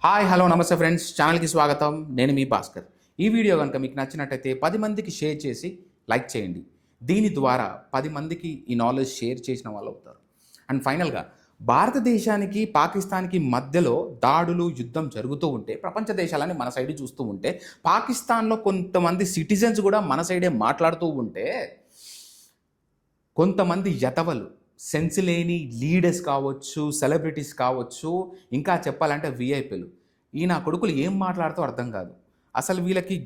Hi hello నమస్తే friends, ఛానల్కి స్వాగతం. నేను మీ భాస్కర్. ఈ వీడియో కనుక మీకు నచ్చినట్టయితే 10 మందికి షేర్ చేసి లైక్ చేయండి. దీని ద్వారా 10 మందికి ఈ నాలెడ్జ్ షేర్ చేసిన వాళ్ళు అవుతారు. అండ్ ఫైనల్గా, భారతదేశానికి పాకిస్తాన్కి మధ్యలో దాడులు యుద్ధం జరుగుతూ ఉంటే ప్రపంచ దేశాలని మన సైడ్ చూస్తూ ఉంటే, పాకిస్తాన్లో కొంతమంది సిటిజన్స్ కూడా మన సైడే మాట్లాడుతూ ఉంటే, కొంతమంది యతవలు సెన్స్ లేని లీడర్స్ కావచ్చు, సెలబ్రిటీస్ కావచ్చు, ఇంకా చెప్పాలంటే విఐపీలు, ఈ నా కొడుకులు ఏం మాట్లాడుతూ అర్థం కాదు. అసలు వీళ్ళకి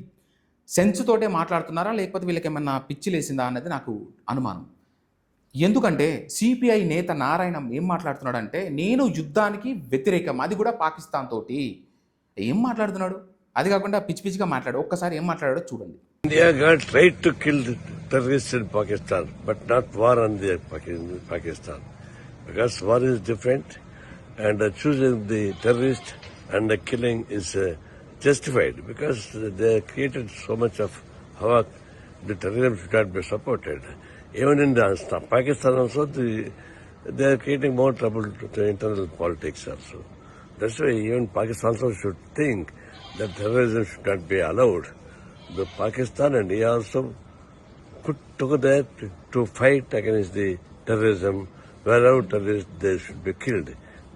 సెన్స్ తోటే మాట్లాడుతున్నారా, లేకపోతే వీళ్ళకి ఏమన్నా పిచ్చి లేసిందా అన్నది నాకు అనుమానం. ఎందుకంటే సిపిఐ నేత నారాయణ ఏం మాట్లాడుతున్నాడంటే, నేను యుద్ధానికి వ్యతిరేకం, అది కూడా పాకిస్తాన్ తోటి. ఏం మాట్లాడుతున్నాడు? అది కాకుండా పిచ్చి పిచ్చిగా మాట్లాడు. ఒక్కసారి ఏం మాట్లాడాడో చూడండి. India got tried to kill the terrorists in Pakistan, but not war on the Pakistan. Because war is different, and choosing the terrorist and the killing is justified because they created so much of havoc. The terrorism should not be supported. Even in Pakistan also, they are creating more trouble to internal politics also. That's why even Pakistan also should think that terrorism should not be allowed. The Pakistan and India also put together to fight against the terrorism. Wherever terrorists, they should be killed.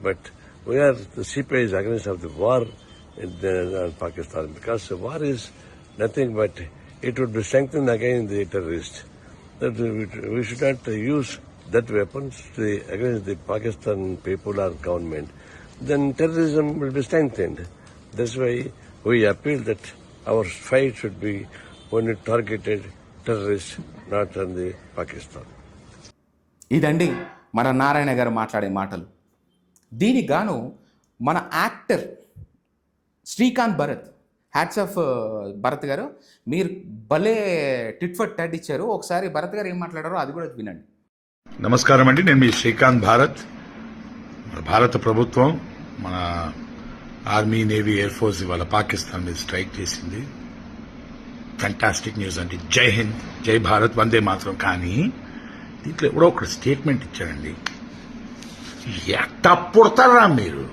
But the CPI is against of the war in Pakistan, because the war is nothing but it would be strengthened against the terrorists. That we should not use that weapons against the Pakistan people or government. Then terrorism will be strengthened. That's why we appeal that our fight should be only targeted terrorists, not on the Pakistan. ఇదండి మన నారాయణ గారు మాట్లాడే మాటలు. దీనికి గాను మన actor Srikanth Bharat, hats off Bharat గారు, మీరు భలే టిట్ ఫర్ టాట్ ఇచ్చారు. ఒకసారి భరత్ గారు ఏం మాట్లాడారో అది కూడా వినండి. నమస్కారం అండి, నేను మీ శ్రీకాంత్ భారత్. భారత ప్రభుత్వం, మన ఆర్మీ, నేవీ, ఎయిర్ ఫోర్స్ ఇవాళ పాకిస్తాన్ మీద స్ట్రైక్ చేసింది. ఫ్యాంటాస్టిక్ న్యూస్ అండి. జై హింద్, జై భారత్, వందే మాత్రం. కానీ దీంట్లో ఎవడో ఒక స్టేట్మెంట్ ఇచ్చాడండి. ఎట్టా పుడతారా మీరు?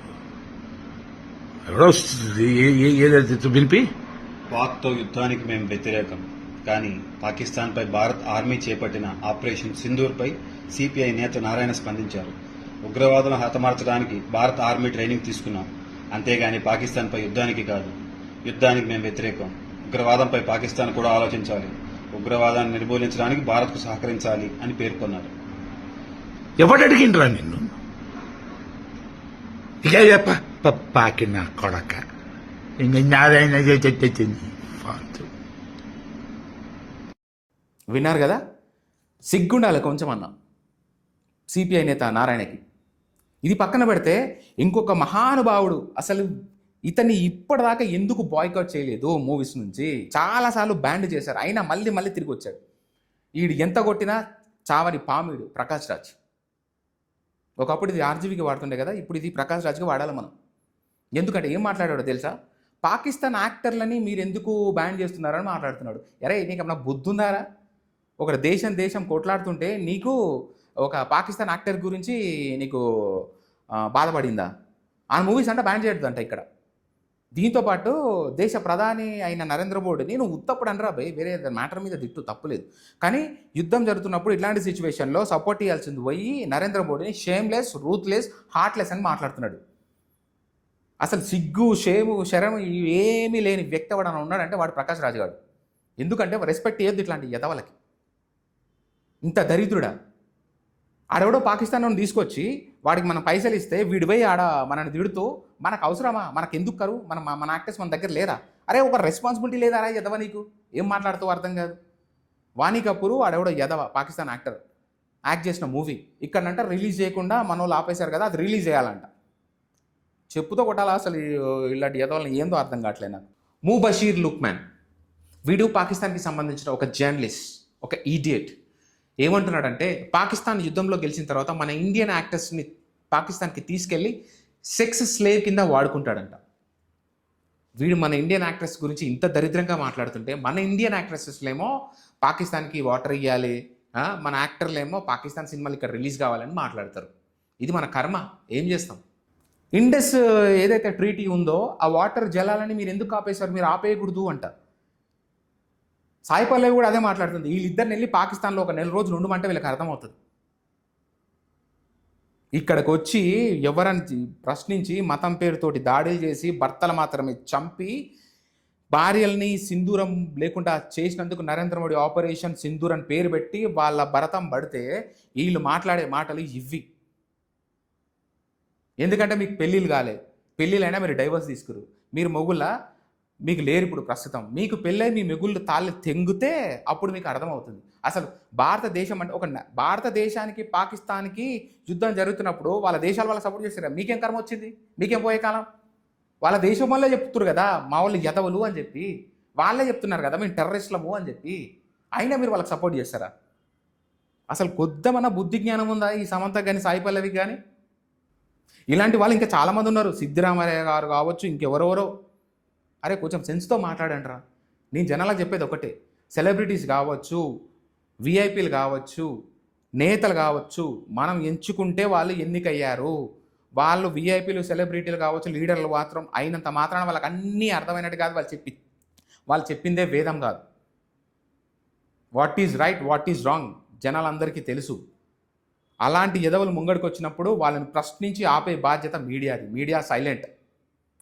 ఎవడో ఏదైతే వినిపి, పాక్తో యుద్ధానికి మేము వ్యతిరేకం, కానీ పాకిస్తాన్పై భారత్ ఆర్మీ చేపట్టిన ఆపరేషన్ సింధూర్పై సిపిఐ నేత నారాయణ స్పందించారు. ఉగ్రవాదులను హతమార్చడానికి భారత ఆర్మీ ట్రైనింగ్ తీసుకున్నాం, అంతేగాని పాకిస్తాన్పై యుద్ధానికి కాదు. యుద్ధానికి మేము వ్యతిరేకం. ఉగ్రవాదంపై పాకిస్తాన్ కూడా ఆలోచించాలి. ఉగ్రవాదాన్ని నిర్మూలించడానికి భారత్కు సహకరించాలి అని పేర్కొన్నారు. ఎవడు అడిగిండ్రా నిన్ను? ఇక పాకిన కొడక విన్నారు కదా? సిగ్గుండాలి కొంచెం అన్న సిపిఐ నేత నారాయణకి. ఇది పక్కన పెడితే ఇంకొక మహానుభావుడు, అసలు ఇతన్ని ఇప్పటిదాకా ఎందుకు బాయ్కాట్ చేయలేదు మూవీస్ నుంచి? చాలాసార్లు బ్యాండ్ చేశారు, అయినా మళ్ళీ మళ్ళీ తిరిగి వచ్చాడు. వీడు ఎంత కొట్టినా చావని పాముడు ప్రకాష్ రాజ్. ఒకప్పుడు ఇది ఆర్జీవీకి వాడుతుండే కదా, ఇప్పుడు ఇది ప్రకాష్ రాజ్కి వాడాలి మనం. ఎందుకంటే ఏం మాట్లాడాడో తెలుసా? పాకిస్తాన్ యాక్టర్లని మీరు ఎందుకు బ్యాన్ చేస్తున్నారని మాట్లాడుతున్నాడు. ఎరే, నీకు ఏమన్నా బుద్ధి ఉందారా? ఒక దేశం కొట్లాడుతుంటే నీకు ఒక పాకిస్తాన్ యాక్టర్ గురించి నీకు బాధపడిందా? ఆ మూవీస్ అంటే బ్యాన్ చేయొద్దంట ఇక్కడ. దీంతోపాటు దేశ ప్రధాని అయిన నరేంద్ర మోడీ, నేను ఉత్తప్పుడు అనరా భయ్, వేరే మ్యాటర్ మీద తిట్టు తప్పులేదు, కానీ యుద్ధం జరుగుతున్నప్పుడు ఇట్లాంటి సిచ్యువేషన్లో సపోర్ట్ చేయాల్సింది పోయి నరేంద్ర మోడీని షేమ్లెస్, రూత్లెస్, హార్ట్లెస్ అని మాట్లాడుతున్నాడు. అసలు సిగ్గు, షేము, శరము ఏమీ లేని వ్యక్తి ఎవడన్నా ఉన్నాడంటే వాడు ప్రకాష్ రాజ్ గారు. ఎందుకంటే రెస్పెక్ట్ ఇవ్వద్దు ఇట్లాంటి యదవలకి. ఇంత దరిద్రుడా? ఆడెవడో పాకిస్తాన్ తీసుకొచ్చి వాడికి మనం పైసలు ఇస్తే వీడిపై ఆడ మనని తిడుతూ, మనకు అవసరమా? మనకు ఎందుకు కరు? మన యాక్టర్స్ మన దగ్గర లేరా? అరే, ఒక రెస్పాన్సిబిలిటీ లేదా రా యదవ నీకు? ఏం మాట్లాడుతూ అర్థం కాదు. వాణి కపూర్ ఆడెవడో యదవ పాకిస్తాన్ యాక్టర్ యాక్ట్ చేసిన మూవీ ఇక్కడంట రిలీజ్ చేయకుండా మన వాళ్ళు ఆపేశారు కదా, అది రిలీజ్ చేయాలంట. చెప్పుతో కొట్టాలా? అసలు ఇలాంటి యదవల్ని ఏందో అర్థం కావట్లేదు నాకు. ముబషీర్ లుక్మాన్, వీడు పాకిస్తాన్కి సంబంధించిన ఒక జర్నలిస్ట్, ఒక ఈడియట్. ఏమంటున్నాడంటే, పాకిస్తాన్ యుద్ధంలో గెలిచిన తర్వాత మన ఇండియన్ యాక్టర్స్ని పాకిస్తాన్కి తీసుకెళ్ళి సెక్స్ స్లేవ్ కింద వాడుకుంటాడంట. వీడు మన ఇండియన్ యాక్ట్రెస్ గురించి ఇంత దరిద్రంగా మాట్లాడుతుంటే, మన ఇండియన్ యాక్ట్రెసెస్లేమో పాకిస్తాన్కి వాటర్ ఇవ్వాలి, మన యాక్టర్లేమో పాకిస్తాన్ సినిమాలు ఇక్కడ రిలీజ్ కావాలని మాట్లాడతారు. ఇది మన కర్మ, ఏం చేస్తాం? ఇండస్ ఏదైతే ట్రీటీ ఉందో ఆ వాటర్ జలాలని మీరు ఎందుకు ఆపేశారు, మీరు ఆపేయకూడదు అంట. సాయి పల్లవి కూడా అదే మాట్లాడుతుంది. వీళ్ళిద్దరిని వెళ్ళి పాకిస్తాన్లో ఒక నెల రోజులు ఉండమంటే వీళ్ళకి అర్థమవుతుంది. ఇక్కడికి వచ్చి ఎవరని ప్రశ్నించి మతం పేరుతోటి దాడులు చేసి భర్తలు మాత్రమే చంపి భార్యల్ని సింధూరం లేకుండా చేసినందుకు నరేంద్ర మోడీ ఆపరేషన్ సింధూర్ అని పేరు పెట్టి వాళ్ళ భరతం పడితే వీళ్ళు మాట్లాడే మాటలు ఇవి. ఎందుకంటే మీకు పెళ్ళిళ్ళు కాలే, పెళ్ళిళ్ళైనా మీరు డైవర్స్ తీసుకురు, మీరు మొగుళ్ళ మీకు లేరు ఇప్పుడు ప్రస్తుతం. మీకు పెళ్ళై మీ మొగుళ్ళు తాళ్ళు తెంగితే అప్పుడు మీకు అర్థమవుతుంది అసలు భారతదేశం అంటే. భారతదేశానికి పాకిస్తాన్కి యుద్ధం జరుగుతున్నప్పుడు వాళ్ళ దేశాలు వాళ్ళకి సపోర్ట్ చేస్తారు. మీకేం కర్మ వచ్చింది, మీకేం పోయే కాలం? వాళ్ళ దేశం వల్లే చెప్తున్నారు కదా మా వాళ్ళు యదవులు అని చెప్పి, వాళ్ళే చెప్తున్నారు కదా మేము టెర్రరిస్టులము అని చెప్పి. అయినా మీరు వాళ్ళకి సపోర్ట్ చేస్తారా? అసలు కొద్దిమన్నా బుద్ధి జ్ఞానం ఉందా ఈ సమంత కానీ సాయి పల్లవి కానీ? ఇలాంటి వాళ్ళు ఇంకా చాలామంది ఉన్నారు. సిద్ధిరామయ్య గారు కావచ్చు, ఇంకెవరెవరో. అరే కొంచెం సెన్స్తో మాట్లాడండి రా. నేను జనాలకు చెప్పేది ఒకటే, సెలబ్రిటీస్ కావచ్చు, విఐపీలు కావచ్చు, నేతలు కావచ్చు, మనం ఎంచుకుంటే వాళ్ళు ఎన్నికయ్యారు. వాళ్ళు విఐపీలు, సెలబ్రిటీలు కావచ్చు, లీడర్లు మాత్రం అయినంత మాత్రాన వాళ్ళకి అన్నీ అర్థమైనట్టు కాదు. వాళ్ళు చెప్పిందే వేదం కాదు. What is right, what is wrong జనాలందరికీ తెలుసు. అలాంటి ఎదవలు ముంగడికి వచ్చినప్పుడు వాళ్ళని ప్రశ్నించి ఆపే బాధ్యత మీడియాది. Media silent.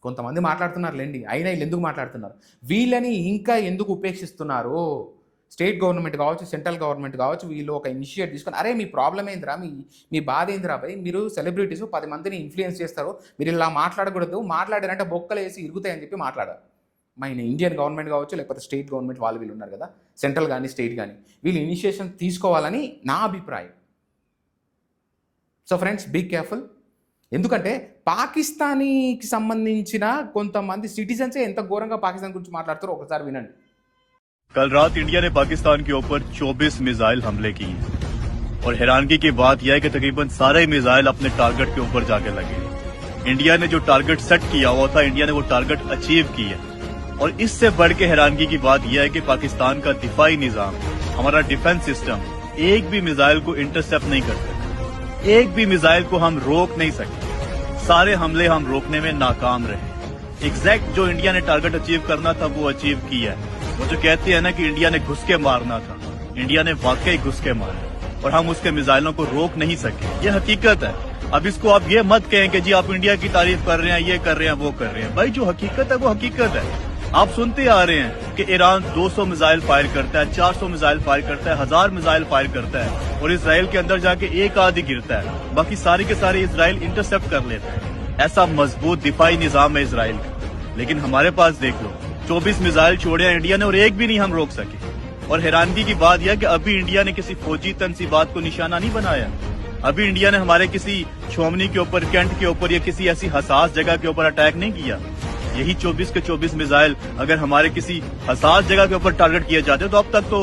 కొంతమంది మాట్లాడుతున్నారు లేండి, అయినా వీళ్ళు ఎందుకు మాట్లాడుతున్నారు? వీళ్ళని ఇంకా ఎందుకు ఉపేక్షిస్తున్నారు? స్టేట్ గవర్నమెంట్ కావచ్చు, సెంట్రల్ గవర్నమెంట్ కావచ్చు, వీళ్ళు ఒక ఇనిషియేట్ తీసుకొని అరే మీ ప్రాబ్లం ఏందిరా, మీ బాధ ఏందిరా భయ్, మీరు సెలబ్రిటీస్ 10 మందిని ఇన్ఫ్లుయెన్స్ చేస్తారు, మీరు ఇలా మాట్లాడకూడదు, మాట్లాడారంటే బొక్కలు వేసి ఇరుగుతాయని చెప్పి మాట్లాడారు. మన ఇండియన్ గవర్నమెంట్ కావచ్చు, లేకపోతే స్టేట్ గవర్నమెంట్ వీళ్ళు ఉన్నారు కదా, సెంట్రల్ కానీ స్టేట్ కానీ, వీళ్ళు ఇనిషియేషన్ తీసుకోవాలని నా అభిప్రాయం. So friends, be careful. ఎందుకంటే పాకిస్తానీకి సంబంధించిన కొంతమంది సిటిజన్సే ఎంత ఘోరంగా పాకిస్తాన్ గురించి మాట్లాడుతారో ఒకసారి వినండి. कल रात इंडिया ने पाकिस्तान के ऊपर 24 मिसाइल हमले किए और हैरानगी की बात यह है कि तकरीबन सारे मिसाइल अपने टारगेट के ऊपर जाके लगे। इंडिया ने जो टारगेट सेट किया हुआ था, इंडिया ने वो टारगेट अचीव किया। और इससे बढ़ के हैरानगी की बात यह है कि पाकिस्तान का दिफाई निजाम, हमारा डिफेंस सिस्टम एक भी मिसाइल को इंटरसेप्ट नहीं कर सका, एक भी मिसाइल को हम रोक नहीं सके। सारे हमले हम रोकने में नाकाम रहे। एग्जैक्ट जो इंडिया ने टारगेट अचीव करना था वो अचीव किया है। वो जो कहते हैं ना कि इंडिया ने घुस के मारना था, इंडिया ने वाकई घुस के मारा और हम उसके मिसाइलों को रोक नहीं सके। ये हकीकत है। अब इसको आप ये मत कहें कि जी आप इंडिया की तारीफ कर रहे हैं, ये कर रहे हैं, वो कर रहे हैं। भाई जो हकीकत है वो हकीकत है। आप सुनते आ रहे हैं कि ईरान 200 मिसाइल फायर करता है, 400 मिसाइल फायर करता है, 1000 मिसाइल फायर करता है और इसराइल के अंदर जाके एक आधी गिरता है, बाकी सारे के सारे इसराइल इंटरसेप्ट कर लेता है। ऐसा मजबूत दिफाई निजाम है इसराइल का। लेकिन हमारे पास देख लो, 24 मिसाइल छोड़े इंडिया ने और एक भी नहीं हम रोक सके। और हैरानगी की बात यह कि अभी इंडिया ने किसी फौजी तनसीबात को निशाना नहीं बनाया। अभी इंडिया ने हमारे किसी छोमनी के ऊपर, कैंट के ऊपर या किसी ऐसी हसास जगह के ऊपर अटैक नहीं किया। यही 24 के 24 मिसाइल अगर हमारे किसी हसास जगह के ऊपर टारगेट किए जाते तो अब तक तो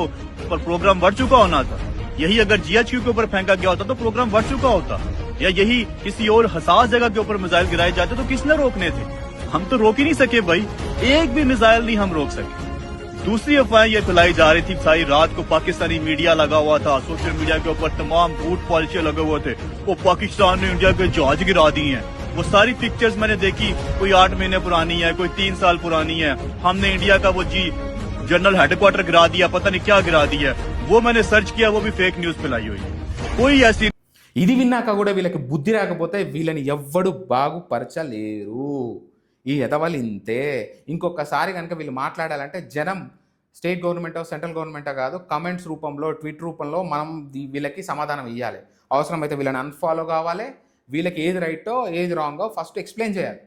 प्रोग्राम बढ़ चुका होना था। यही अगर GHQ के ऊपर फेंका गया होता तो प्रोग्राम बढ़ चुका होता। या यही किसी और हसास जगह के ऊपर मिसाइल गिराए जाते तो किसने रोकने थे? हम तो रोक ही नहीं सके भाई, एक भी मिसाइल नहीं हम रोक सके। दूसरी अफवाहें ये फैलाई जा रही थी, सारी रात को पाकिस्तानी मीडिया लगा हुआ था, सोशल मीडिया के ऊपर तमाम झूठ पॉलिसियां लगे हुए थे, वो पाकिस्तान ने इंडिया के जहाज गिरा दी हैं। वो सारी पिक्चर्स मैंने देखी, कोई 8 महीने पुरानी है, कोई 3 साल पुरानी है। हमने इंडिया का वो जनरल हेडक्वार्टर गिरा दिया, पता नहीं क्या गिरा दिया। वो मैंने सर्च किया, वो भी फेक न्यूज फैलाई हुई है। कोई ऐसी ఇది విన్నాక కూడా వీళ్ళకి బుద్ధి రాకపోతే వీళ్ళని ఎవ్వడు బాగుపరచలేరు. ఈ ఎదవలు ఇంతే. ఇంకొకసారి కనుక వీళ్ళు మాట్లాడాలంటే జనం స్టేట్ గవర్నమెంటో సెంట్రల్ గవర్నమెంటో కాదు, కమెంట్స్ రూపంలో, ట్వీట్ రూపంలో మనం వీళ్ళకి సమాధానం ఇవ్వాలి. అవసరమైతే వీళ్ళని అన్ఫాలో కావాలి. వీళ్ళకి ఏది రైటో ఏది రాంగో ఫస్ట్ ఎక్స్ప్లెయిన్ చేయాలి.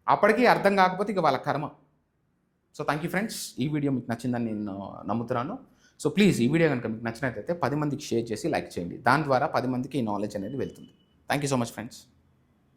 అప్పటికీ అర్థం కాకపోతే ఇక వాళ్ళ కర్మ. సో థ్యాంక్ యూ ఫ్రెండ్స్, ఈ వీడియో మీకు నచ్చిందని నేను నమ్ముతున్నాను. సో ప్లీజ్ ఈ వీడియో కనుక మీకు నచ్చినట్లయితే 10 మందికి షేర్ చేసి లైక్ చేయండి. దాని ద్వారా 10 మందికి ఈ నాలెడ్జ్ అనేది వెళ్తుంది. Thank you so much friends.